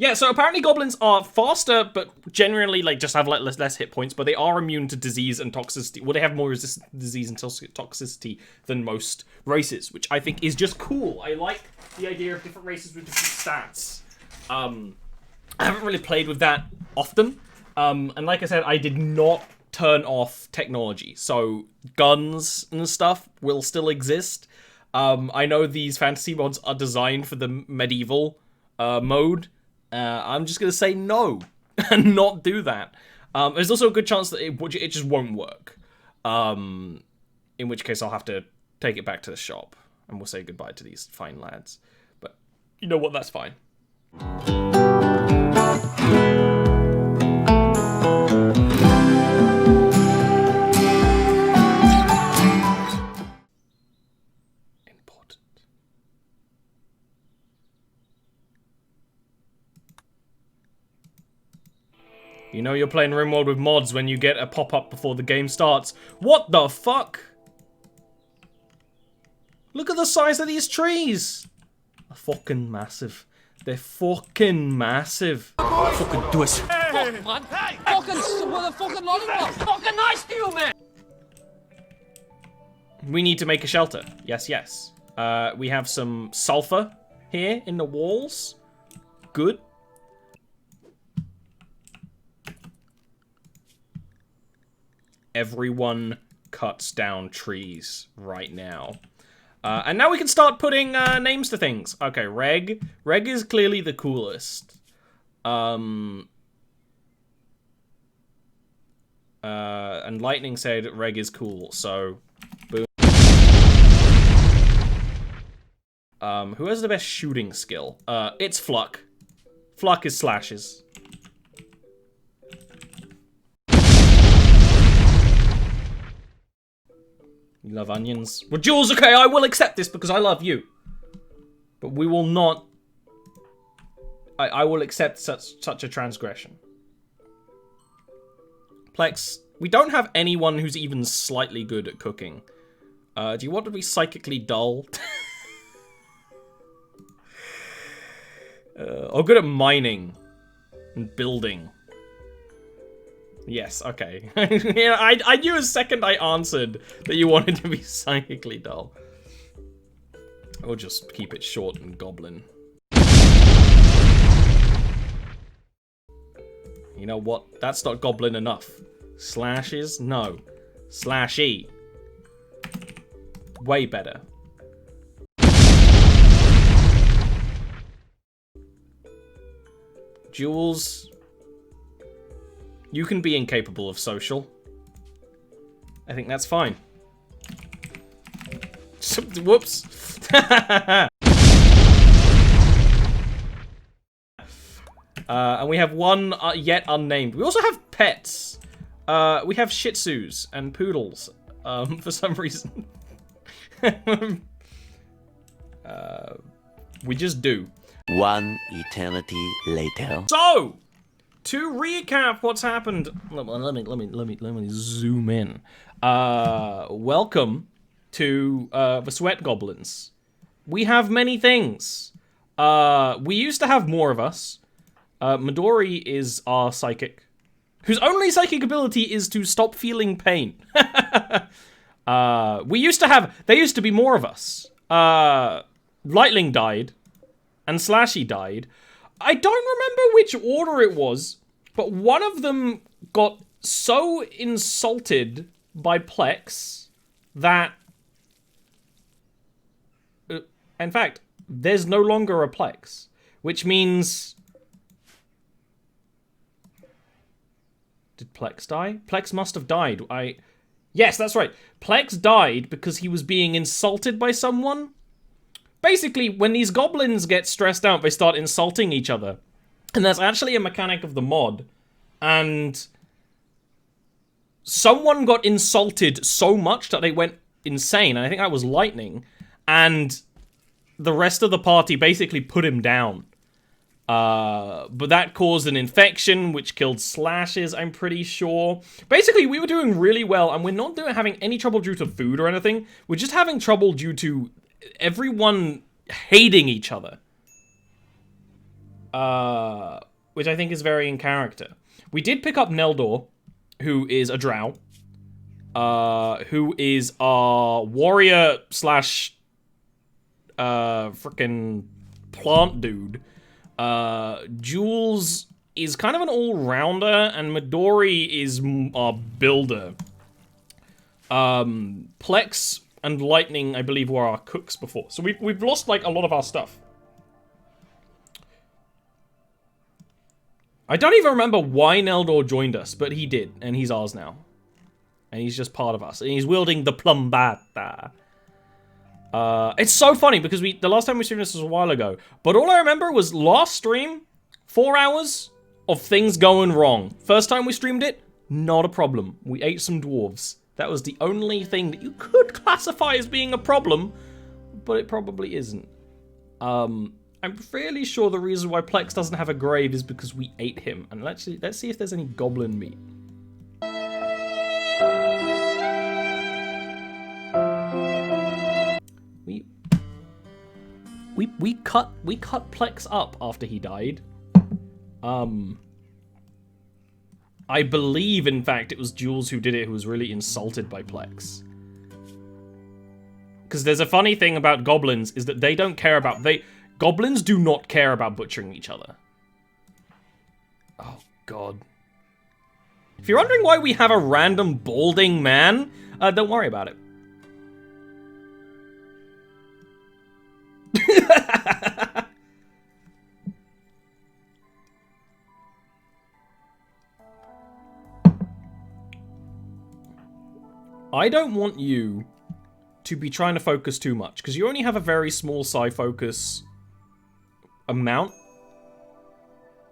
Yeah, so apparently goblins are faster, but generally, like, just have, like, less hit points, but they are immune to disease and toxicity. Well, they have more resistance to disease and toxicity than most races, which I think is just cool. I like the idea of different races with different stats. I haven't really played with that often, and like I said, I did not turn off technology, so guns and stuff will still exist. I know these fantasy mods are designed for the medieval mode. I'm just gonna say no and not do that. There's also a good chance that it just won't work. In which case I'll have to take it back to the shop and we'll say goodbye to these fine lads. But you know what? That's fine. You know you're playing Rimworld with mods when you get a pop-up before the game starts. What the fuck? Look at the size of these trees. They're fucking massive. They're fucking massive. Fucking do us. Hey. Fuck, man. Hey. Fucking with a fucking lollipop. Fucking nice to you, man. We need to make a shelter. Yes, yes. We have some sulfur here in the walls. Good. Everyone cuts down trees right now. And now we can start putting names to things. Okay, Reg. Reg is clearly the coolest. And Lightning said Reg is cool, so boom. Who has the best shooting skill? It's Fluck. Fluck is slashes. You love onions. Well, Jules, okay, I will accept this because I love you. But we will not... I will accept such a transgression. Plex, we don't have anyone who's even slightly good at cooking. Do you want to be psychically dull? Or good at mining and building. Yes, okay. Yeah, I knew a second I answered that you wanted to be psychically dull. Or just keep it short and goblin. You know what? That's not goblin enough. Slashes? No. Slashy. Way better. Jules... You can be incapable of social. I think that's fine. Whoops. And we have one yet unnamed. We also have pets. We have Shih Tzus and poodles. For some reason. We just do. One eternity later. So! To recap what's happened, let me zoom in. Welcome to the Sweat Goblins. We have many things. We used to have more of us. Midori is our psychic, whose only psychic ability is to stop feeling pain. There used to be more of us. Lightling died, and Slashy died. I don't remember which order it was, but one of them got so insulted by Plex that... in fact, there's no longer a Plex, which means... Did Plex die? Plex must have died. Yes, that's right. Plex died because he was being insulted by someone. Basically, when these goblins get stressed out, they start insulting each other. And that's actually a mechanic of the mod. And someone got insulted so much that they went insane. And I think that was Lightning. And the rest of the party basically put him down. But that caused an infection, which killed Slashes, I'm pretty sure. Basically, we were doing really well, and we're not having any trouble due to food or anything. We're just having trouble due to... everyone hating each other. which I think is very in character. We did pick up Neldor, who is a drow, who is our warrior slash frickin' plant dude. Jules is kind of an all-rounder, and Midori is our builder. Plex and Lightning, I believe, were our cooks before. So we've lost, like, a lot of our stuff. I don't even remember why Neldor joined us, but he did, and he's ours now. And he's just part of us, and he's wielding the plumbata. It's so funny, because the last time we streamed this was a while ago, but all I remember was last stream, 4 hours of things going wrong. First time we streamed it, not a problem. We ate some dwarves. That was the only thing that you could classify as being a problem, but it probably isn't. I'm fairly sure the reason why Plex doesn't have a grave is because we ate him. And let's see if there's any goblin meat. We cut Plex up after he died. I believe, in fact, it was Jules who did it, who was really insulted by Plex. Because there's a funny thing about goblins, is that they don't care about... Goblins do not care about butchering each other. Oh, God. If you're wondering why we have a random balding man, don't worry about it. I don't want you to be trying to focus too much, because you only have a very small psi focus amount,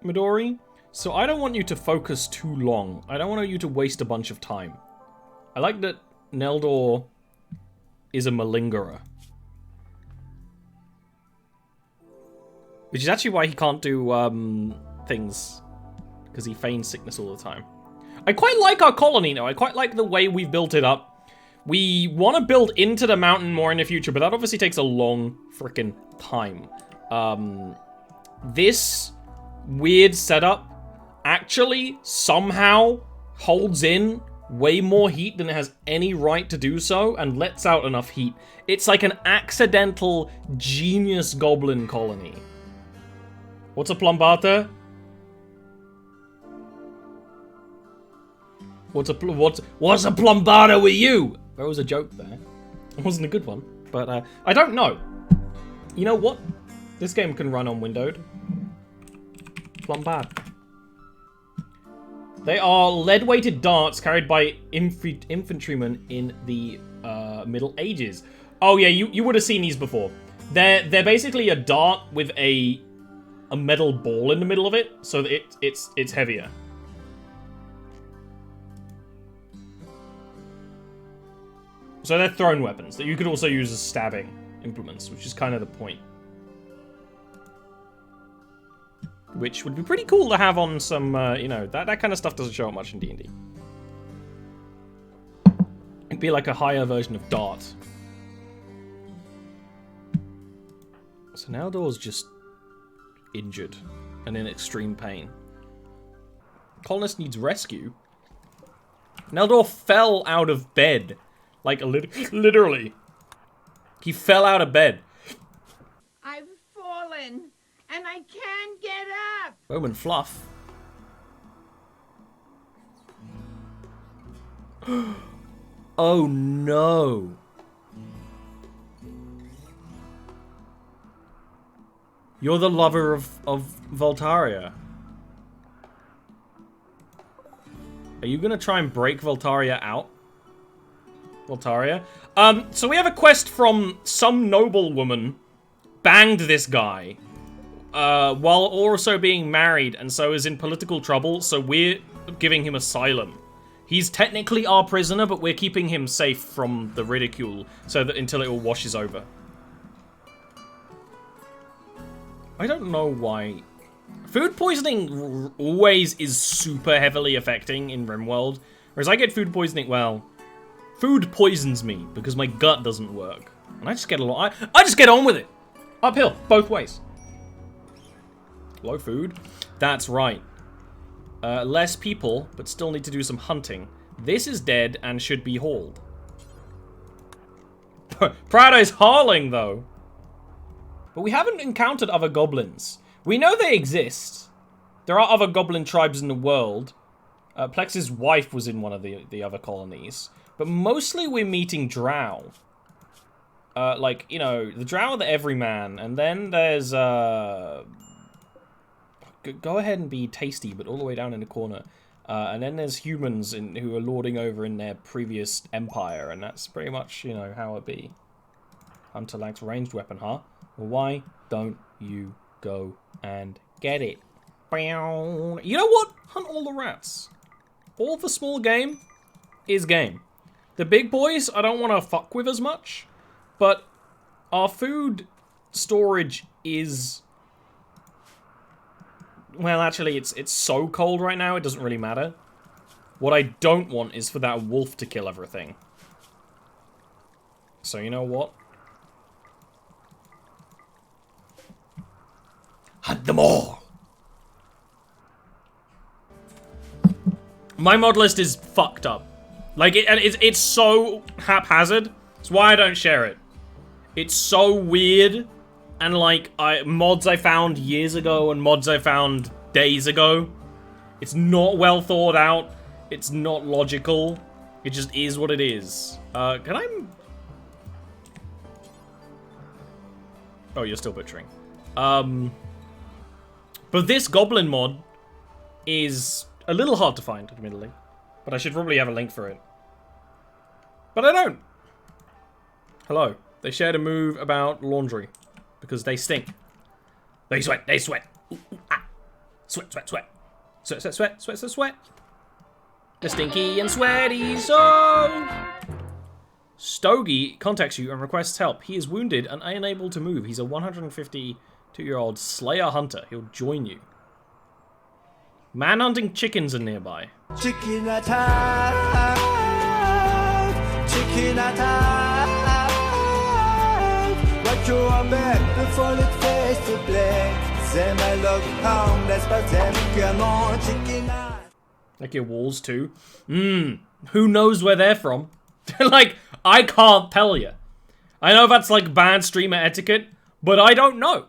Midori. So I don't want you to focus too long. I don't want you to waste a bunch of time. I like that Neldor is a malingerer. Which is actually why he can't do things, because he feigns sickness all the time. I quite like our colony, though. I quite like the way we've built it up. We want to build into the mountain more in the future, but that obviously takes a long freaking time. This weird setup actually somehow holds in way more heat than it has any right to do so, and lets out enough heat. It's like an accidental genius goblin colony. What's a plumbata? What's a plumbata with you? There was a joke there. It wasn't a good one, but I don't know. You know what? This game can run on windowed. Plumbata. They are lead-weighted darts carried by infantrymen in the Middle Ages. Oh yeah, you would have seen these before. They're basically a dart with a metal ball in the middle of it, so that it's heavier. So they're thrown weapons that you could also use as stabbing implements, which is kind of the point. Which would be pretty cool to have on some, you know, that kind of stuff doesn't show up much in D&D. It'd be like a higher version of Dart. So Neldor's just injured and in extreme pain. Colonist needs rescue. Neldor fell out of bed. Like, literally. He fell out of bed. I've fallen, and I can't get up. Bowman Fluff. Oh no. You're the lover of Voltaria. Are you gonna try and break Voltaria out? Voltaria? So we have a quest from some noblewoman banged this guy while also being married, and so is in political trouble, so we're giving him asylum. He's technically our prisoner, but we're keeping him safe from the ridicule so that until it all washes over. I don't know why. Food poisoning always is super heavily affecting in Rimworld, whereas I get food poisoning, well, food poisons me because my gut doesn't work. And I just get along. I just get on with it. Uphill, both ways. Low food. That's right. Less people, but still need to do some hunting. This is dead and should be hauled. Prado's hauling, though. But we haven't encountered other goblins. We know they exist. There are other goblin tribes in the world. Plex's wife was in one of the other colonies. But mostly we're meeting drow. Like, you know, the drow are the everyman. And then there's, go ahead and be tasty, but all the way down in the corner. And then there's humans who are lording over in their previous empire. And that's pretty much, you know, how it be. Hunter lacks ranged weapon, huh? Well, why don't you go and get it? You know what? Hunt all the rats. All the small game is game. The big boys, I don't want to fuck with as much. But our food storage is... Well, actually, it's so cold right now, it doesn't really matter. What I don't want is for that wolf to kill everything. So, you know what? Hunt them all! My mod list is fucked up. Like, it's so haphazard. It's why I don't share it. It's so weird. And, like, mods I found years ago and mods I found days ago. It's not well thought out. It's not logical. It just is what it is. Can I... Oh, you're still butchering. But this goblin mod is a little hard to find, admittedly. But I should probably have a link for it. But I don't. Hello. They shared a move about laundry. Because they stink. They sweat. They sweat. Ooh, ooh, ah. Sweat, sweat, sweat. Sweat, sweat, sweat, sweat, sweat, sweat. The stinky and sweaty so. Stogie contacts you and requests help. He is wounded and unable to move. He's a 152-year-old Slayer hunter. He'll join you. Man-hunting chickens are nearby. Chicken attack! Chicken attack! Watch your back before it fades to black. C'est ma log home, laisse pas comment chicken attack. Like your walls too. Who knows where they're from? Like, I can't tell you. I know that's like bad streamer etiquette, but I don't know.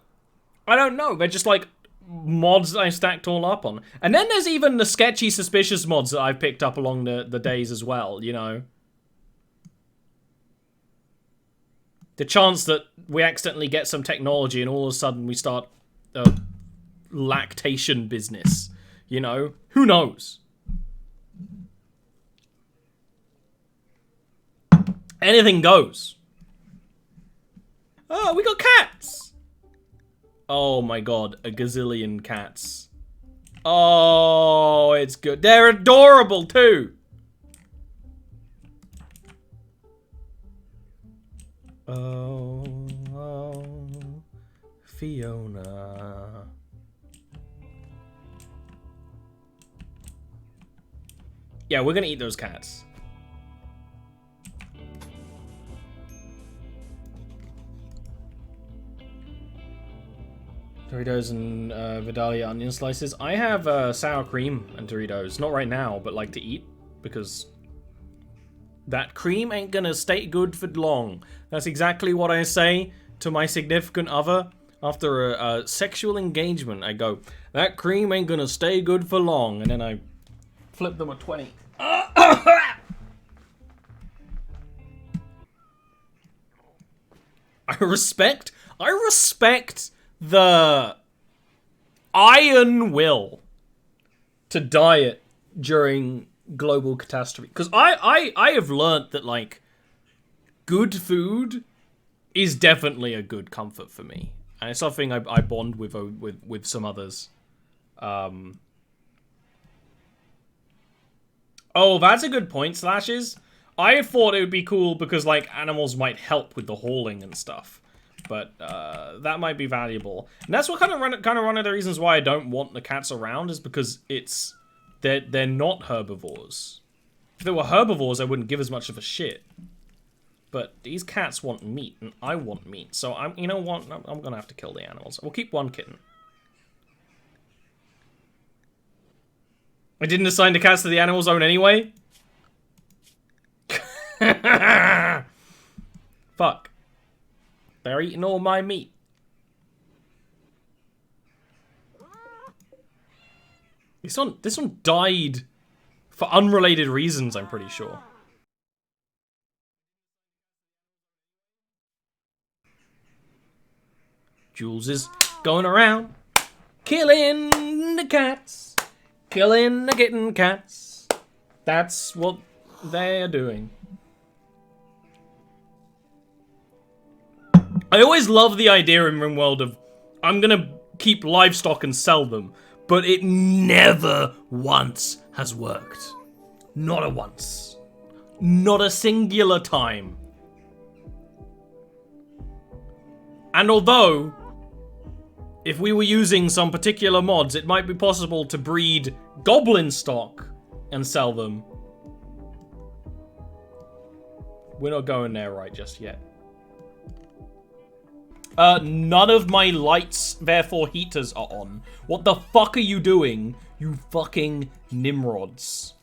I don't know. They're just like mods that I stacked all up on. And then there's even the sketchy, suspicious mods that I've picked up along the days as well, you know. The chance that we accidentally get some technology and all of a sudden we start a lactation business, you know. Who knows? Anything goes. Oh, we got cats! Oh my god, a gazillion cats. Oh, it's good. They're adorable too! Oh, Fiona. Yeah, we're gonna eat those cats. Doritos and Vidalia onion slices. I have sour cream and Doritos. Not right now, but like to eat. Because that cream ain't gonna stay good for long. That's exactly what I say to my significant other. After a sexual engagement, I go, that cream ain't gonna stay good for long. And then I flip them a 20. I respect the iron will to diet during global catastrophe. Because I have learnt that, like, good food is definitely a good comfort for me. And it's something I bond with some others. Oh, that's a good point, Slashes. I thought it would be cool because, like, animals might help with the hauling and stuff. But that might be valuable. And that's what kind of one of the reasons why I don't want the cats around is because they're not herbivores. If they were herbivores, I wouldn't give as much of a shit. But these cats want meat, and I want meat. So you know what? I'm gonna have to kill the animals. We'll keep one kitten. I didn't assign the cats to the animal zone anyway. Fuck. They're eating all my meat. This one died for unrelated reasons, I'm pretty sure. Jules is going around killing the cats, killing the kitten cats. That's what they're doing. I always love the idea in Rimworld of, I'm gonna keep livestock and sell them, but it never once has worked. Not a once. Not a singular time. And although, if we were using some particular mods, it might be possible to breed goblin stock and sell them. We're not going there right just yet. None of my lights, therefore heaters, are on. What the fuck are you doing, you fucking nimrods?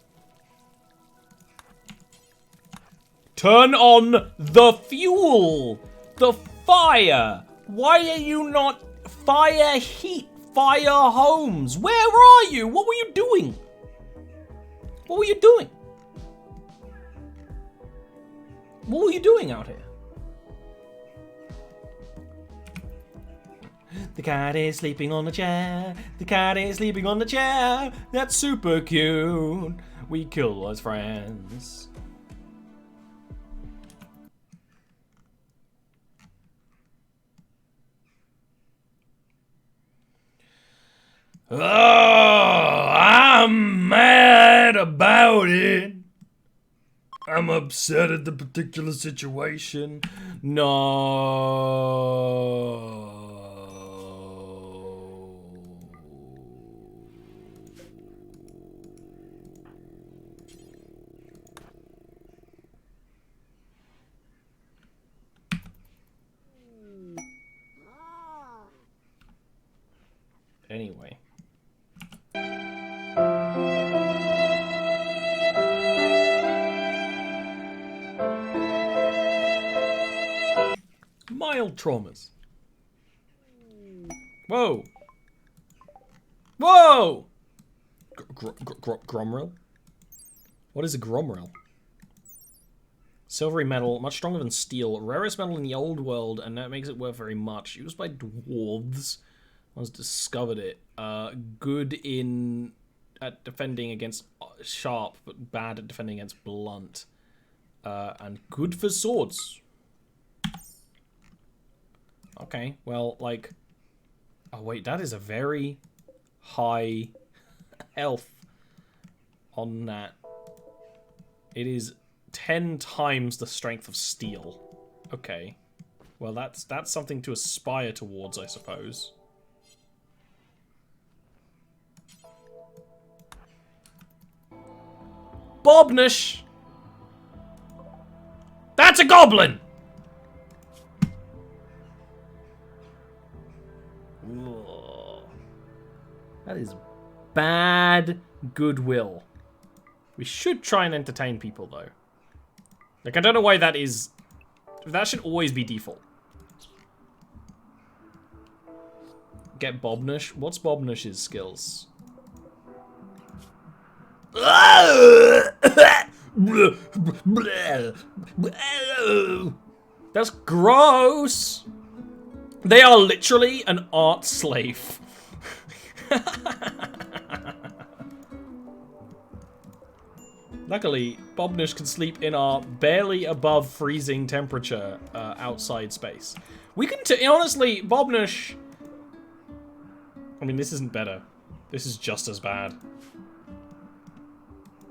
Turn on the fuel! The fire! Why are you not fire heat, fire homes? Where are you? What were you doing? What were you doing? What were you doing out here? The cat is sleeping on the chair. The cat is sleeping on the chair. That's super cute. We kill as friends. Oh, I'm mad about it. I'm upset at the particular situation. No. Anyway. Mild traumas. Whoa. Whoa! Gromrel? What is a Gromrel? Silvery metal, much stronger than steel. Rarest metal in the old world, and that makes it worth very much. Used by dwarves. One's discovered it. Good at defending against sharp, but bad at defending against blunt. And good for swords. Okay, well, like... Oh, wait, that is a very high health on that. It is 10 times the strength of steel. Okay. Well, that's something to aspire towards, I suppose. Bobnish! That's a goblin! Ugh. That is bad goodwill. We should try and entertain people, though. Like, I don't know why that is... That should always be default. Get Bobnish? What's Bobnish's skills? That's gross! They are literally an art slave. Luckily, Bobnish can sleep in our barely above freezing temperature outside space. We can honestly, Bobnish... I mean, this isn't better. This is just as bad.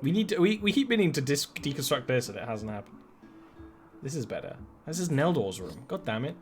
We need to. We keep meaning to deconstruct this, and it hasn't happened. This is better. This is Neldor's room. God damn it.